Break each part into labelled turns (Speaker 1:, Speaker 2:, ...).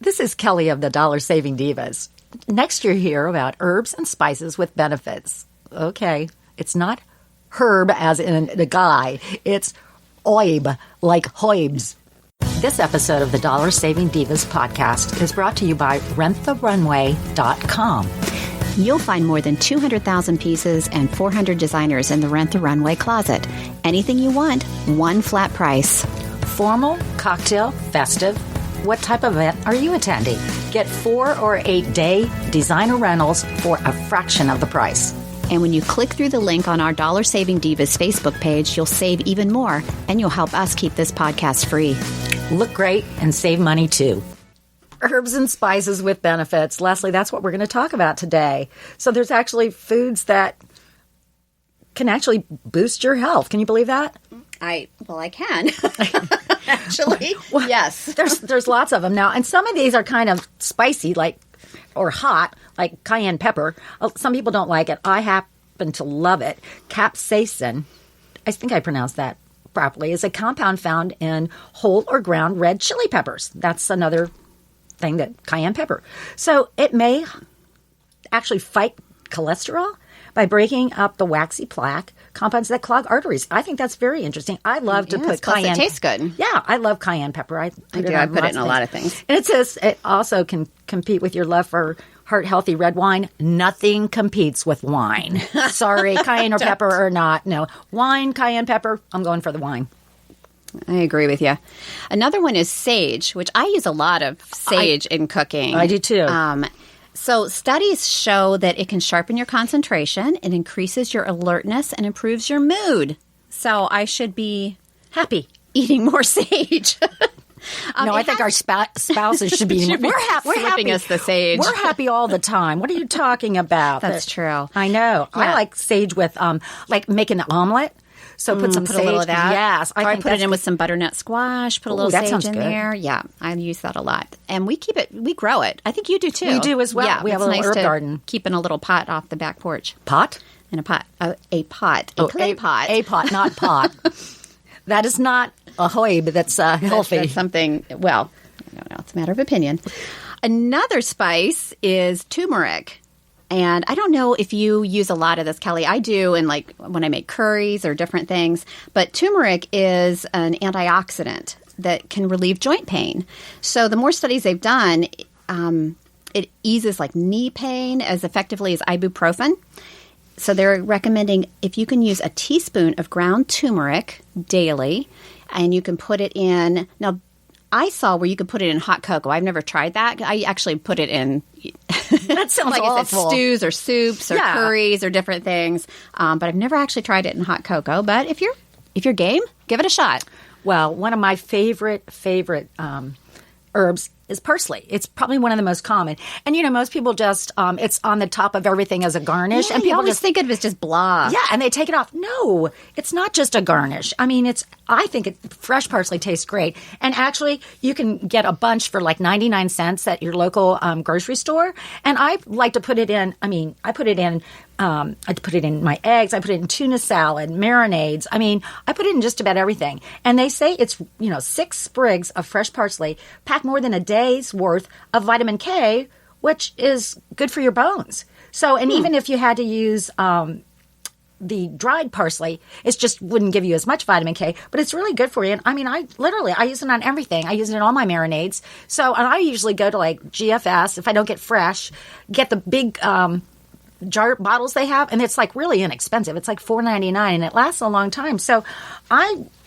Speaker 1: This is Kelly of the Dollar Saving Divas. Next you'll hear about herbs and spices with benefits. Okay, it's not herb as in the guy. It's oib, like hoibs. This episode of the Dollar Saving Divas podcast is brought to you by renttherunway.com.
Speaker 2: You'll find more than 200,000 pieces and 400 designers in the Rent the Runway closet. Anything you want, one flat price.
Speaker 1: Formal, cocktail, festive. What type of event are you attending? Get 4 or 8 day designer rentals for a fraction of the price.
Speaker 2: And when you click through the link on our Dollar Saving Divas Facebook page, you'll save even more, and you'll help us keep this podcast free.
Speaker 1: Look great and save money too. Herbs and spices with benefits. Leslie, that's what we're going to talk about today. So there's actually foods that can actually boost your health. Can you believe that?
Speaker 2: I can. Actually, well, yes.
Speaker 1: There's lots of them now. And some of these are kind of spicy, or hot, like cayenne pepper. Some people don't like it. I happen to love it. Capsaicin, I think I pronounced that properly, is a compound found in whole or ground red chili peppers. That's another thing that cayenne pepper. So it may actually fight cholesterol by breaking up the waxy plaque compounds that clog arteries. I think that's very interesting. I love to put cayenne.
Speaker 2: It tastes good.
Speaker 1: Yeah, I love cayenne pepper. I put it
Speaker 2: in a lot of things.
Speaker 1: And it says it also can compete with your love for heart-healthy red wine. Nothing competes with wine. Sorry, cayenne or pepper or not. No, wine, cayenne pepper, I'm going for the wine.
Speaker 2: I agree with you. Another one is sage, which I use a lot of sage in cooking.
Speaker 1: I do too.
Speaker 2: So studies show that it can sharpen your concentration, it increases your alertness, and improves your mood. So I should be
Speaker 1: happy
Speaker 2: eating more sage.
Speaker 1: No, I think our spouses should be. We're
Speaker 2: slipping us the sage.
Speaker 1: We're happy all the time. What are you talking about?
Speaker 2: That's true.
Speaker 1: I know. Yeah. I like sage with like making an omelet. So put some sage.
Speaker 2: A little of that.
Speaker 1: Yes,
Speaker 2: I put it in with some butternut squash. Put a little sage in
Speaker 1: good.
Speaker 2: there. Yeah, I use that a lot, and we keep it. We grow it. I think you do too.
Speaker 1: We do as well.
Speaker 2: Yeah,
Speaker 1: we have a little herb garden.
Speaker 2: Keep in a little pot off the back porch.
Speaker 1: Pot?
Speaker 2: In a pot. A pot. A clay pot.
Speaker 1: A pot, not pot. That is not a hoib. That's healthy.
Speaker 2: That's something. Well, I don't know. It's a matter of opinion. Another spice is turmeric. And I don't know if you use a lot of this, Kelly. I do, and like when I make curries or different things. But turmeric is an antioxidant that can relieve joint pain. So the more studies they've done, it eases like knee pain as effectively as ibuprofen. So they're recommending if you can use a teaspoon of ground turmeric daily, and you can put it in. Now, I saw where you could put it in hot cocoa. I've never tried that. I actually put it in.
Speaker 1: That sounds
Speaker 2: like
Speaker 1: awful.
Speaker 2: I said, stews or soups or curries or different things. But I've never actually tried it in hot cocoa. But if you're game, give it a shot.
Speaker 1: Well, one of my favorite herbs is parsley. It's probably one of the most common. And, most people just, it's on the top of everything as a garnish.
Speaker 2: Yeah,
Speaker 1: and people
Speaker 2: always think of it as just blah.
Speaker 1: Yeah, and they take it off. No, it's not just a garnish. I mean, I think fresh parsley tastes great. And actually, you can get a bunch for like 99 cents at your local grocery store. And I like to put it in, I put it in my eggs. I put it in tuna salad, marinades. I put it in just about everything. And they say it's, 6 sprigs of fresh parsley pack more than a day's worth of vitamin K, which is good for your bones. So, and even if you had to use the dried parsley, it just wouldn't give you as much vitamin K, but it's really good for you. And I use it on everything. I use it in all my marinades. So, and I usually go to like GFS if I don't get fresh, get the big jar bottles they have, and it's like really inexpensive. It's like $4.99, and it lasts a long time. So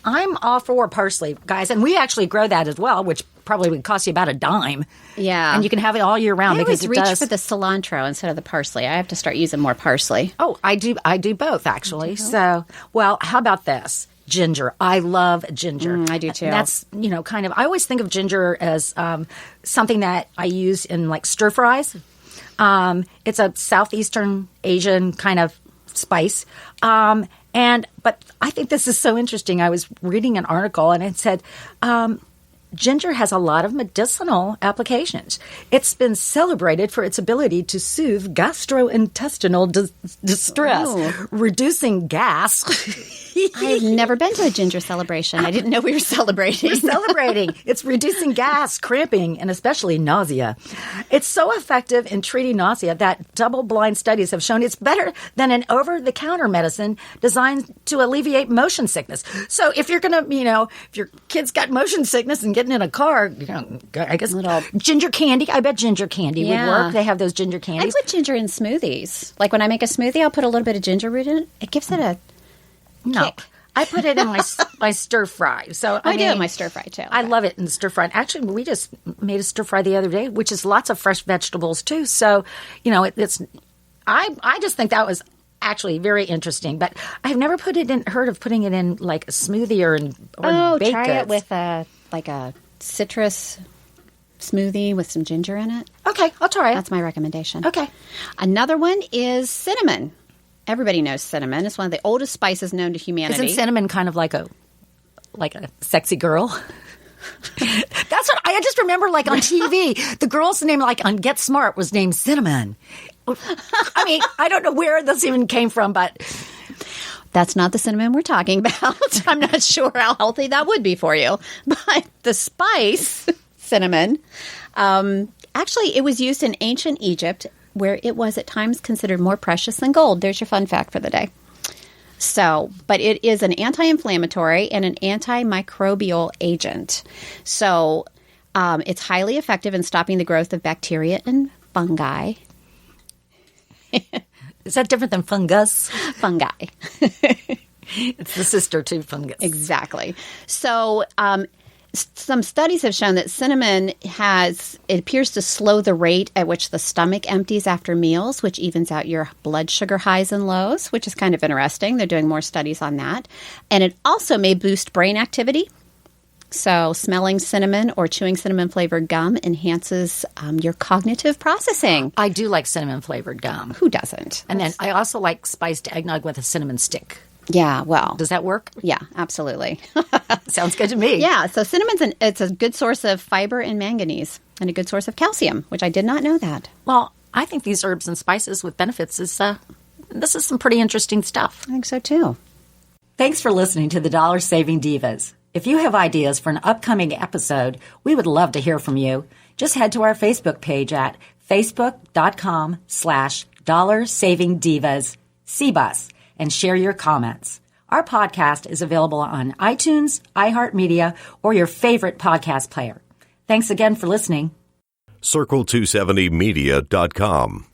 Speaker 1: I'm all for parsley, guys, and we actually grow that as well, which probably would cost you about a dime.
Speaker 2: Yeah,
Speaker 1: and you can have it all year round.
Speaker 2: I always reach for the cilantro instead of the parsley. I have to start using more parsley.
Speaker 1: Oh, I do both actually. So, well, how about this? Ginger. I love ginger.
Speaker 2: I do too.
Speaker 1: That's, kind of, I always think of ginger as something that I use in like stir fries. It's a Southeastern Asian kind of spice. But I think this is so interesting. I was reading an article and it said, ginger has a lot of medicinal applications. It's been celebrated for its ability to soothe gastrointestinal distress, reducing gas.
Speaker 2: I've never been to a ginger celebration. I didn't know we were celebrating.
Speaker 1: We're celebrating. It's reducing gas, cramping, and especially nausea. It's so effective in treating nausea that double-blind studies have shown it's better than an over-the-counter medicine designed to alleviate motion sickness. So if you're going to, if your kid's got motion sickness and getting in a car, I guess ginger candy. I bet ginger candy would work. They have those ginger candies.
Speaker 2: I put ginger in smoothies. Like when I make a smoothie, I'll put a little bit of ginger root in it. It gives it a kick.
Speaker 1: I put it in my stir fry. So
Speaker 2: I do in my stir fry too.
Speaker 1: I love it in stir fry. Actually, we just made a stir fry the other day, which is lots of fresh vegetables too. So, it's. I just think that was actually very interesting. But I've never heard of putting it in like a smoothie or baked
Speaker 2: try
Speaker 1: goods.
Speaker 2: it with a citrus smoothie with some ginger in it.
Speaker 1: Okay, I'll try it.
Speaker 2: That's my recommendation.
Speaker 1: Okay.
Speaker 2: Another one is cinnamon. Everybody knows cinnamon. It's one of the oldest spices known to humanity.
Speaker 1: Isn't cinnamon kind of like a sexy girl? That's what I just remember. Like on TV, the girl's name, like on Get Smart, was named Cinnamon. I mean, I don't know where this even came from, but
Speaker 2: that's not the cinnamon we're talking about. I'm not sure how healthy that would be for you, but the spice cinnamon, actually, it was used in ancient Egypt, where it was at times considered more precious than gold. There's your fun fact for the day. So, but it is an anti-inflammatory and an antimicrobial agent. So, it's highly effective in stopping the growth of bacteria and fungi.
Speaker 1: Is that different than fungus?
Speaker 2: Fungi.
Speaker 1: It's the sister to fungus.
Speaker 2: Exactly. So, some studies have shown that cinnamon it appears to slow the rate at which the stomach empties after meals, which evens out your blood sugar highs and lows, which is kind of interesting. They're doing more studies on that. And it also may boost brain activity. So smelling cinnamon or chewing cinnamon-flavored gum enhances your cognitive processing.
Speaker 1: I do like cinnamon-flavored gum.
Speaker 2: Who doesn't?
Speaker 1: And then I also like spiced eggnog with a cinnamon stick.
Speaker 2: Yeah, well.
Speaker 1: Does that work?
Speaker 2: Yeah, absolutely.
Speaker 1: Sounds good to me.
Speaker 2: Yeah, so cinnamon's it's a good source of fiber and manganese and a good source of calcium, which I did not know that.
Speaker 1: Well, I think these herbs and spices with benefits this is some pretty interesting stuff.
Speaker 2: I think so, too.
Speaker 1: Thanks for listening to the Dollar Saving Divas. If you have ideas for an upcoming episode, we would love to hear from you. Just head to our Facebook page at facebook.com/dollarsavingdivas CBUS and share your comments. Our podcast is available on iTunes, iHeartMedia, or your favorite podcast player. Thanks again for listening.
Speaker 3: Circle270media.com